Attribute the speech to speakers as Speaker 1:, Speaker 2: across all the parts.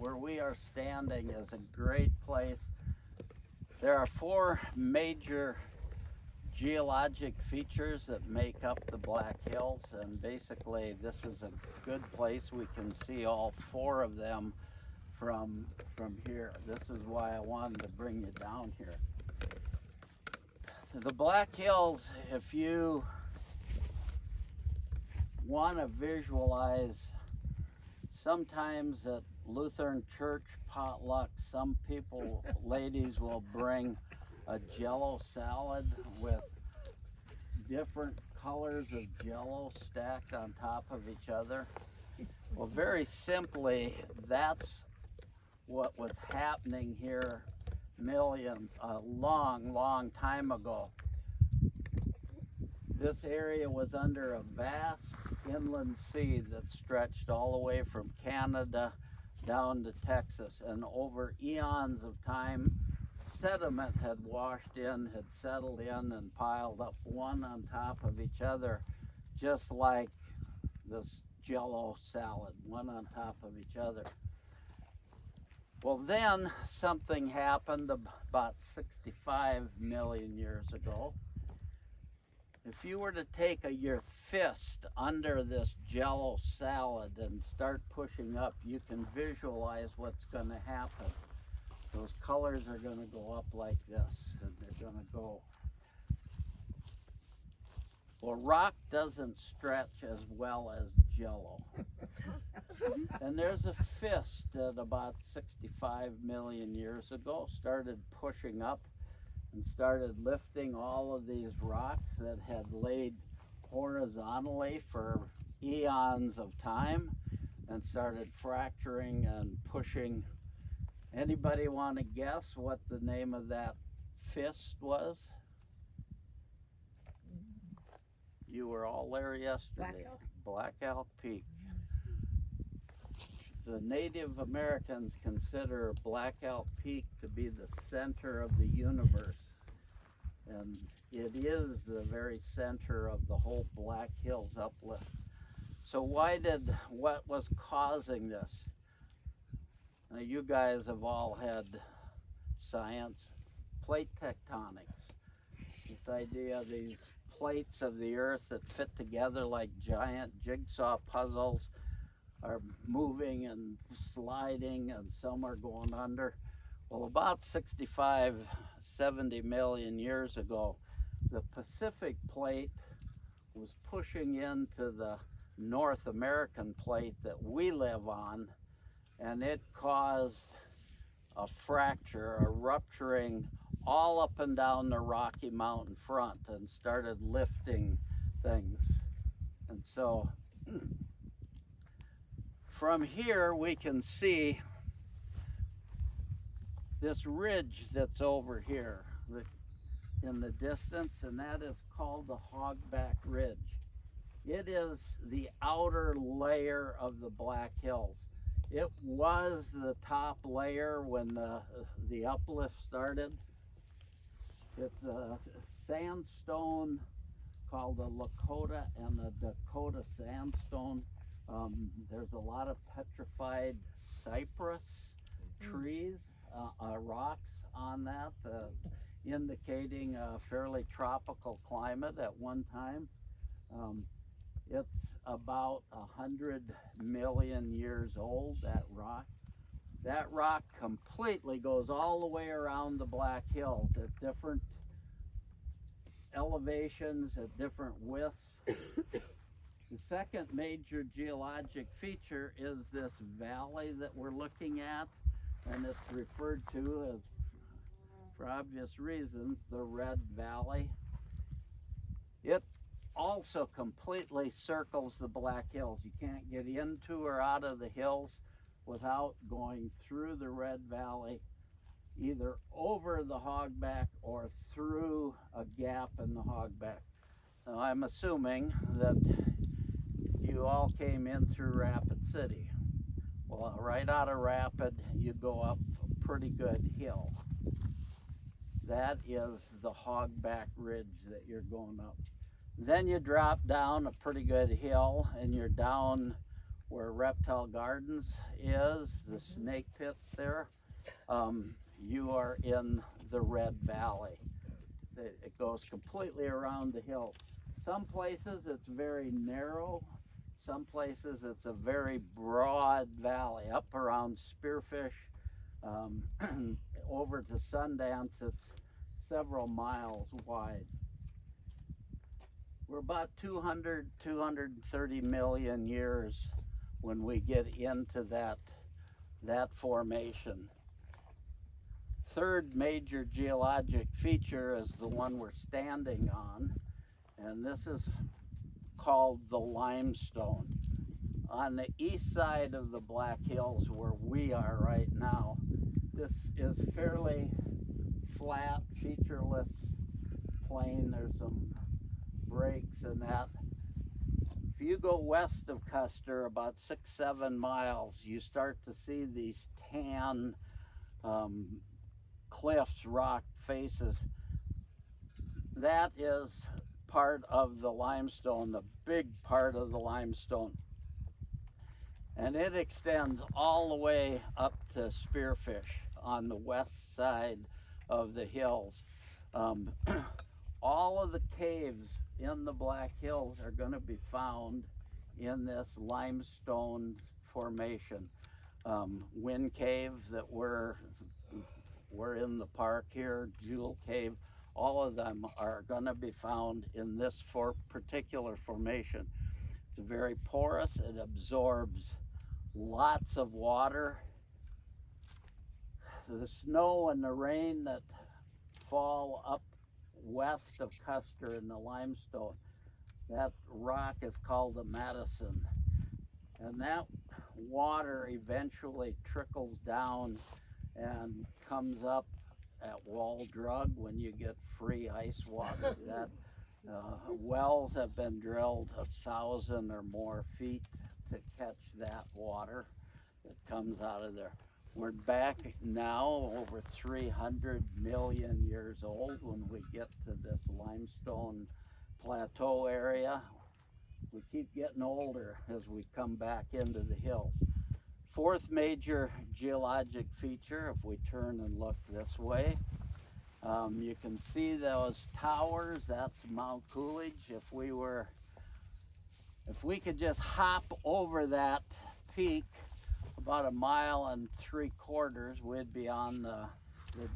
Speaker 1: where we are standing is a great place. There are four major geologic features that make up the Black Hills, and basically this is a good place. We can see all four of them from here. This is why I wanted to bring you down here. The Black Hills, if you want to visualize, sometimes at Lutheran Church potluck, some people, ladies, will bring a Jello salad with different colors of Jello stacked on top of each other. Well, very simply, that's what was happening here a long time ago. This area was under a vast inland sea that stretched all the way from Canada down to Texas, and over eons of time, sediment had washed in, had settled in and piled up one on top of each other, just like this Jello salad, one on top of each other. Well, then something happened about 65 million years ago. If you were to take your fist under this Jello salad and start pushing up, you can visualize what's going to happen. Those colors are going to go up like this, and they're going to go. Well, rock doesn't stretch as well as Jello. And there's a fist that about 65 million years ago started pushing up and started lifting all of these rocks that had laid horizontally for eons of time and started fracturing and pushing. Anybody want to guess what the name of that fist was? You were all there yesterday. Black Elk Peak. The Native Americans consider Black Elk Peak to be the center of the universe. And it is the very center of the whole Black Hills uplift. So what was causing this? Now, you guys have all had science, plate tectonics. This idea of these plates of the earth that fit together like giant jigsaw puzzles are moving and sliding, and some are going under. Well, about 65, 70 million years ago, the Pacific plate was pushing into the North American plate that we live on, and it caused a fracture, a rupturing all up and down the Rocky Mountain front, and started lifting things. And so from here we can see this ridge that's over here in the distance, and that is called the Hogback Ridge. It is the outer layer of the Black Hills. It was the top layer when the uplift started. It's a sandstone called the Lakota and the Dakota sandstone. There's a lot of petrified cypress trees, rocks on that, indicating a fairly tropical climate at one time. It's about 100 million years old, that rock. That rock completely goes all the way around the Black Hills at different elevations, at different widths. The second major geologic feature is this valley that we're looking at, and it's referred to as, for obvious reasons, the Red Valley. It also completely circles the Black Hills. You can't get into or out of the hills without going through the Red Valley, either over the Hogback or through a gap in the Hogback. Now, I'm assuming that you all came in through Rapid City. Well, right out of Rapid, you go up a pretty good hill. That is the Hogback Ridge that you're going up. Then you drop down a pretty good hill, and you're down where Reptile Gardens is, the snake pit there, you are in the Red Valley. It goes completely around the hill. Some places it's very narrow. Some places it's a very broad valley. Up around Spearfish, over to Sundance, it's several miles wide. We're about 200, 230 million years when we get into that formation. Third major geologic feature is the one we're standing on, and this is called the limestone. On the east side of the Black Hills, where we are right now, this is fairly flat, featureless plain. There's some breaks in that. If you go west of Custer about 6-7 miles, you start to see these tan cliffs, rock faces. That is part of the limestone, the big part of the limestone. And it extends all the way up to Spearfish on the west side of the hills. All of the caves in the Black Hills are going to be found in this limestone formation. Wind Cave that we're in the park here, Jewel Cave, all of them are going to be found in this particular formation. It's very porous. It absorbs lots of water. The snow and the rain that fall up west of Custer in the limestone, that rock is called the Madison. And that water eventually trickles down and comes up at Wall Drug when you get free ice water. That wells have been drilled 1,000 or more feet to catch that water that comes out of there. We're back now over 300 million years old when we get to this limestone plateau area. We keep getting older as we come back into the hills. Fourth major geologic feature, if we turn and look this way, you can see those towers. That's Mount Coolidge. If we could just hop over that peak about 1.75 miles, we'd be on the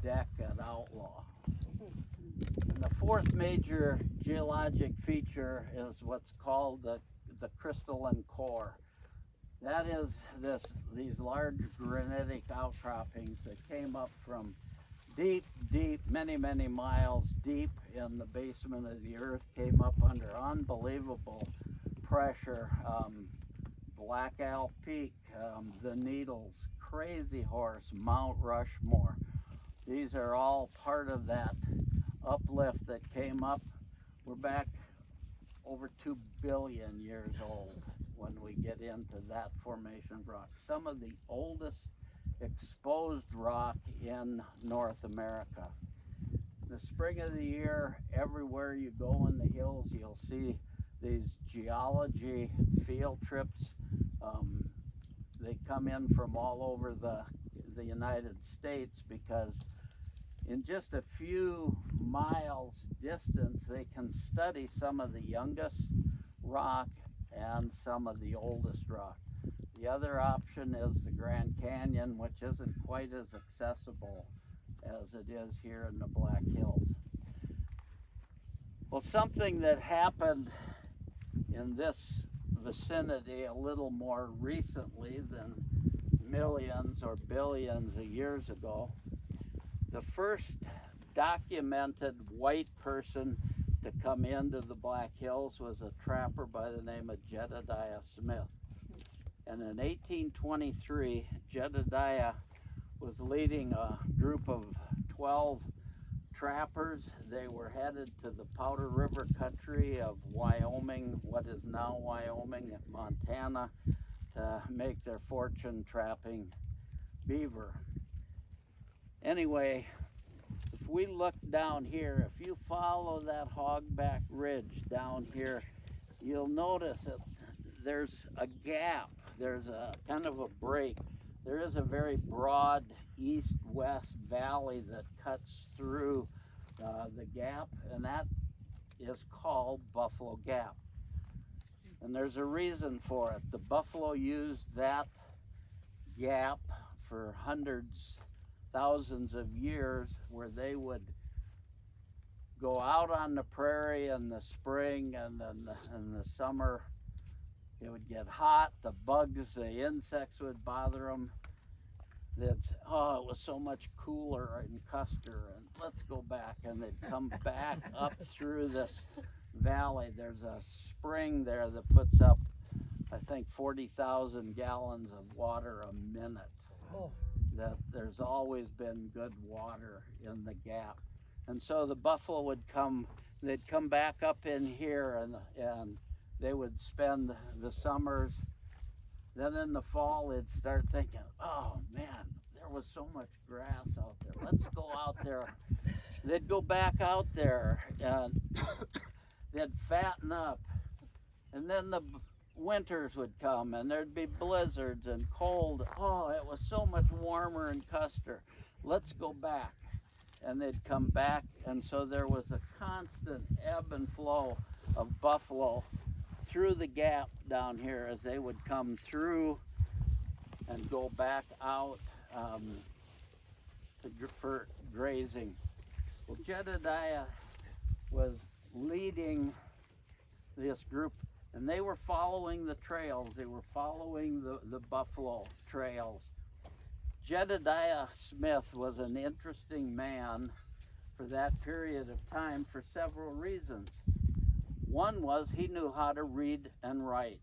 Speaker 1: deck at Outlaw. And the fourth major geologic feature is what's called the crystalline core. That is these large granitic outcroppings that came up from deep, many miles deep in the basement of the earth, came up under unbelievable pressure. Black Owl Peak, the Needles, Crazy Horse, Mount Rushmore. These are all part of that uplift that came up. We're back over 2 billion years old when we get into that formation of rock. Some of the oldest exposed rock in North America. The spring of the year, everywhere you go in the hills, you'll see these geology field trips. They come in from all over the United States because in just a few miles distance, they can study some of the youngest rock and some of the oldest rock. The other option is the Grand Canyon, which isn't quite as accessible as it is here in the Black Hills. Well, something that happened in this vicinity a little more recently than millions or billions of years ago, the first documented white person to come into the Black Hills was a trapper by the name of Jedediah Smith. And in 1823, Jedediah was leading a group of 12 trappers. They were headed to the Powder River country of Wyoming, what is now Wyoming, Montana, to make their fortune trapping beaver. Anyway, if we look down here, if you follow that hogback ridge down here, you'll notice that there's a gap there's a kind of a break. There is a very broad east-west valley that cuts through the gap, and that is called Buffalo Gap. And there's a reason for it. The buffalo used that gap for hundreds, thousands of years, where they would go out on the prairie in the spring, and then in the summer it would get hot, the bugs, the insects would bother them. It was so much cooler in Custer, and let's go back. And they'd come back up through this valley. There's a spring there that puts up, I think, 40,000 gallons of water a minute. That there's always been good water in the gap. And so the buffalo would come, they'd come back up in here, and they would spend the summers. Then in the fall, they'd start thinking, oh man, there was so much grass out there. Let's go out there. They'd go back out there, and they'd fatten up. And then the winters would come, and there'd be blizzards and cold. Oh, it was so much warmer in Custer. Let's go back. And they'd come back, and so there was a constant ebb and flow of buffalo through the gap down here as they would come through and go back out for grazing. Well, Jedediah was leading this group, and they were following the trails. They were following the buffalo trails. Jedediah Smith was an interesting man for that period of time for several reasons. One was he knew how to read and write.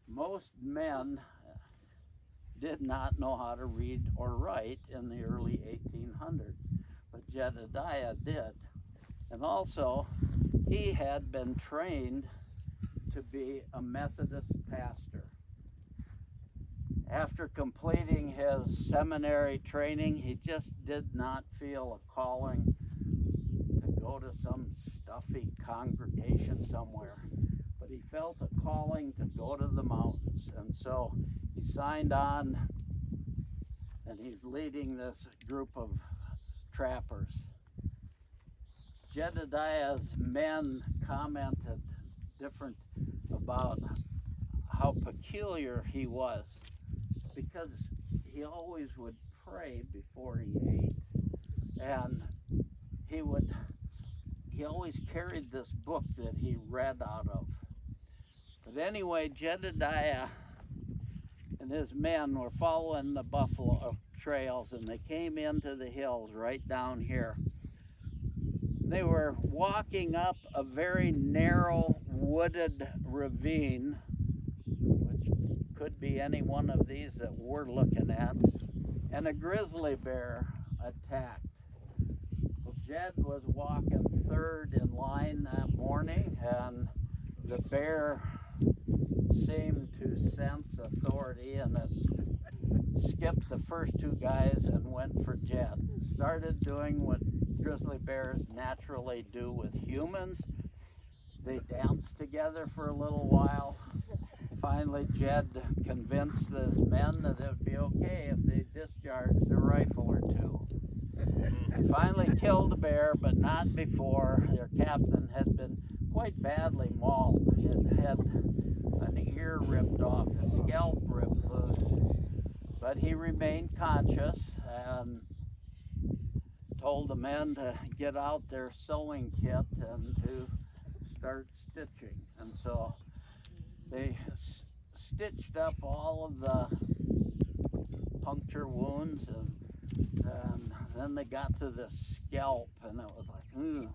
Speaker 1: Most men did not know how to read or write in the early 1800s, but Jedediah did. And also, he had been trained to be a Methodist pastor. After completing his seminary training, he just did not feel a calling to go to some stuffy congregation somewhere, but he felt a calling to go to the mountains. And so he signed on, and he's leading this group of trappers. Jedediah's men commented different about how peculiar he was, because he always would pray before he ate, and he always carried this book that he read out of. But anyway, Jedediah and his men were following the buffalo trails, and they came into the hills right down here. They were walking up a very narrow wooded ravine, which could be any one of these that we're looking at, and a grizzly bear attacked. Well, Jed was walking third in line that morning, and the bear seemed to sense authority, and it skipped the first two guys and went for Jed. Started doing what grizzly bears naturally do with humans. They danced together for a little while. Finally, Jed convinced his men that it would be okay if they discharged a rifle or two. They finally killed the bear, but not before. Their captain had been quite badly mauled. He had had an ear ripped off, his scalp ripped loose. But he remained conscious and told the men to get out their sewing kit and to start stitching. And so they stitched up all of the puncture wounds, and then they got to the scalp, and it was like,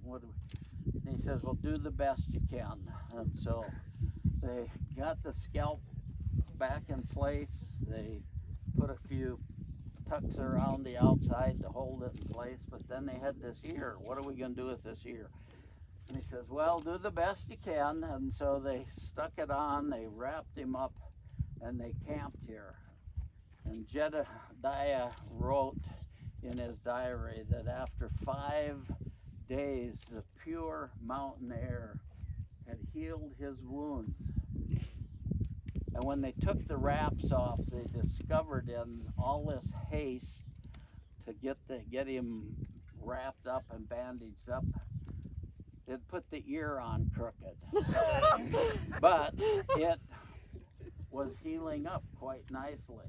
Speaker 1: what do we? And he says, well, do the best you can. And so they got the scalp back in place. They put a few tucks around the outside to hold it in place, but then they had this ear. What are we going to do with this ear? And he says, well, do the best you can. And so they stuck it on, they wrapped him up, and they camped here. And Jedediah wrote in his diary that after 5 days, the pure mountain air had healed his wounds. And when they took the wraps off, they discovered in all this haste to get him wrapped up and bandaged up, it put the ear on crooked. But it was healing up quite nicely.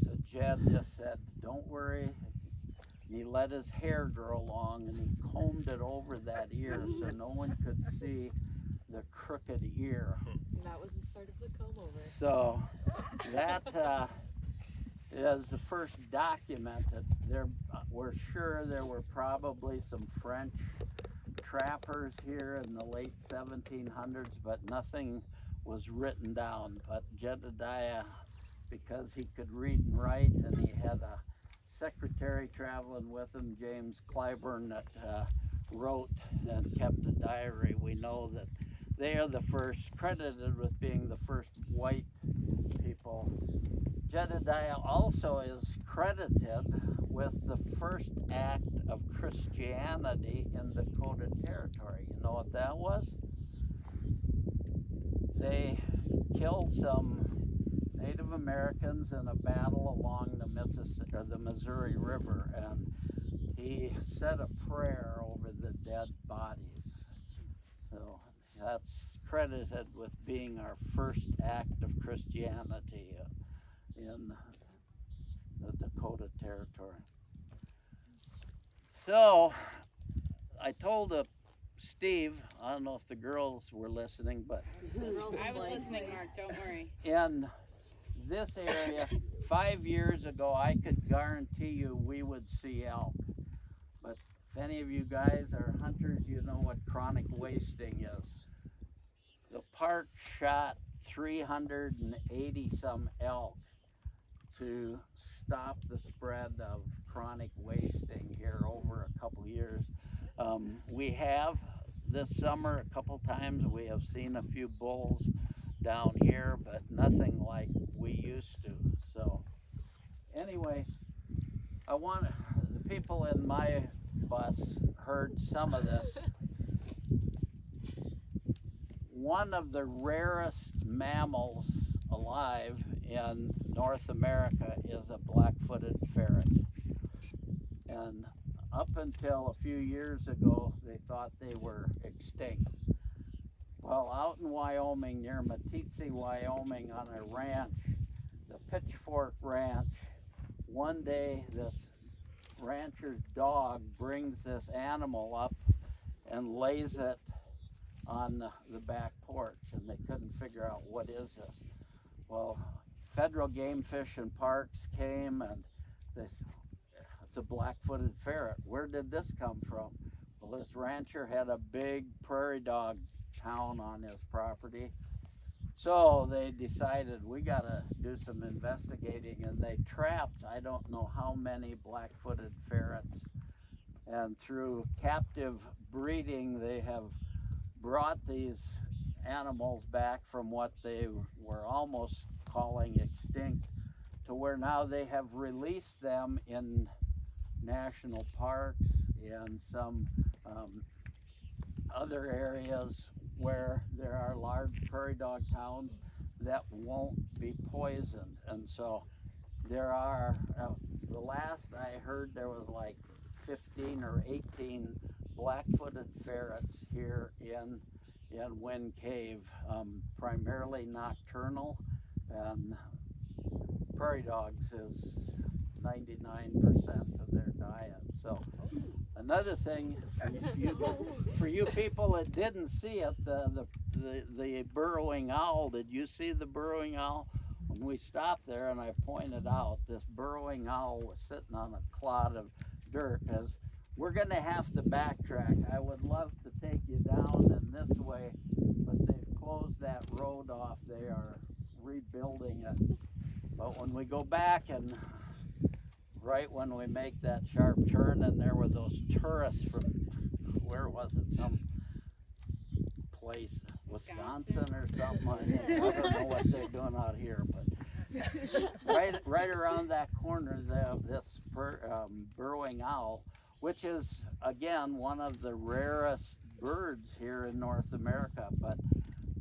Speaker 1: So Jed just said, don't worry. And he let his hair grow long and he combed it over that ear so no one could see the crooked ear.
Speaker 2: And that was the start of the comb over.
Speaker 1: So that is the first documented. We're sure there were probably some French trappers here in the late 1700s, but nothing was written down. But Jedediah, because he could read and write, and he had a secretary traveling with him, James Clyburn, that wrote and kept a diary, we know that they are the first, credited with being the first white people. Jedediah also is credited with the first act of Christianity in Dakota Territory. You know what that was? They killed some Native Americans in a battle along the Missouri River, and he said a prayer over the dead bodies. So that's credited with being our first act of Christianity in the Dakota Territory. So I told Steve, I don't know if the girls were listening, but
Speaker 3: I was listening, Mark, don't worry.
Speaker 1: in this area 5 years ago, I could guarantee you we would see elk. But if any of you guys are hunters, you know what chronic wasting is. The park shot 380 some elk to stop the spread of chronic wasting here over a couple years. We have this summer a couple times, we have seen a few bulls down here, but nothing like we used to. So anyway, the people in my bus heard some of this. One of the rarest mammals alive in North America is a black-footed ferret. And up until a few years ago, they thought they were extinct. Well, out in Wyoming, near Meeteetse, Wyoming, on a ranch, the Pitchfork Ranch, one day this rancher's dog brings this animal up and lays it on the back porch, and they couldn't figure out what is this. Well, federal game fish and parks came, and they said, it's a black-footed ferret. Where did this come from? Well, this rancher had a big prairie dog town on his property. So they decided we gotta do some investigating, and they trapped I don't know how many black-footed ferrets, and through captive breeding they have brought these animals back from what they were almost calling extinct to where now they have released them in national parks and some other areas where there are large prairie dog towns that won't be poisoned. And so there are, the last I heard, there was like 15 or 18 black-footed ferrets here in Wind Cave, primarily nocturnal, and prairie dogs is 99% of their diet. So another thing, for you people that didn't see it, the burrowing owl, did you see the burrowing owl? When we stopped there and I pointed out, this burrowing owl was sitting on a clod of dirt. As we're gonna have to backtrack. I would love to take you down in this way, but they've closed that road off. They are rebuilding it. But when we go back, and right when we make that sharp turn, and there were those tourists from, where was it, some place, Wisconsin or something. I don't know what they're doing out here, but right around that corner, this burrowing owl, which is again one of the rarest birds here in North America, but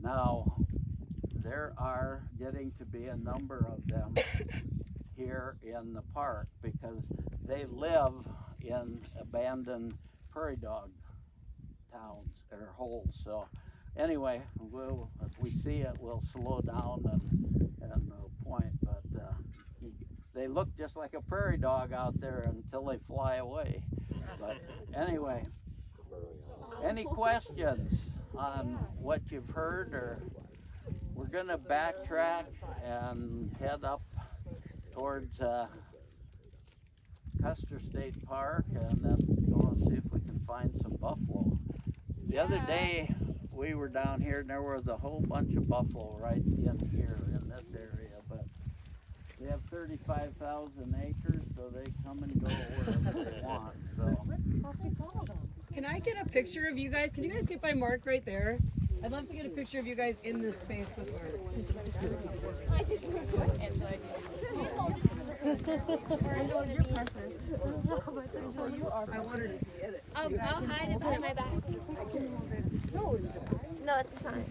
Speaker 1: now there are getting to be a number of them here in the park because they live in abandoned prairie dog towns or holes. So anyway, if we see it, we'll slow down and point. But they look just like a prairie dog out there until they fly away. But anyway, any questions on what you've heard? Or we're gonna backtrack and head up towards Custer State Park and then go and see if we can find some buffalo. The other day we were down here and there was a whole bunch of buffalo right in here in this area, but they have 35,000 acres, so they come and go wherever they want. So
Speaker 2: Can I get a picture of you guys? Can you guys get by Mark right there? I'd love to get a picture of you guys in this space with Mark. I wanted to get it.
Speaker 4: I'll hide it behind my back. No, it's fine.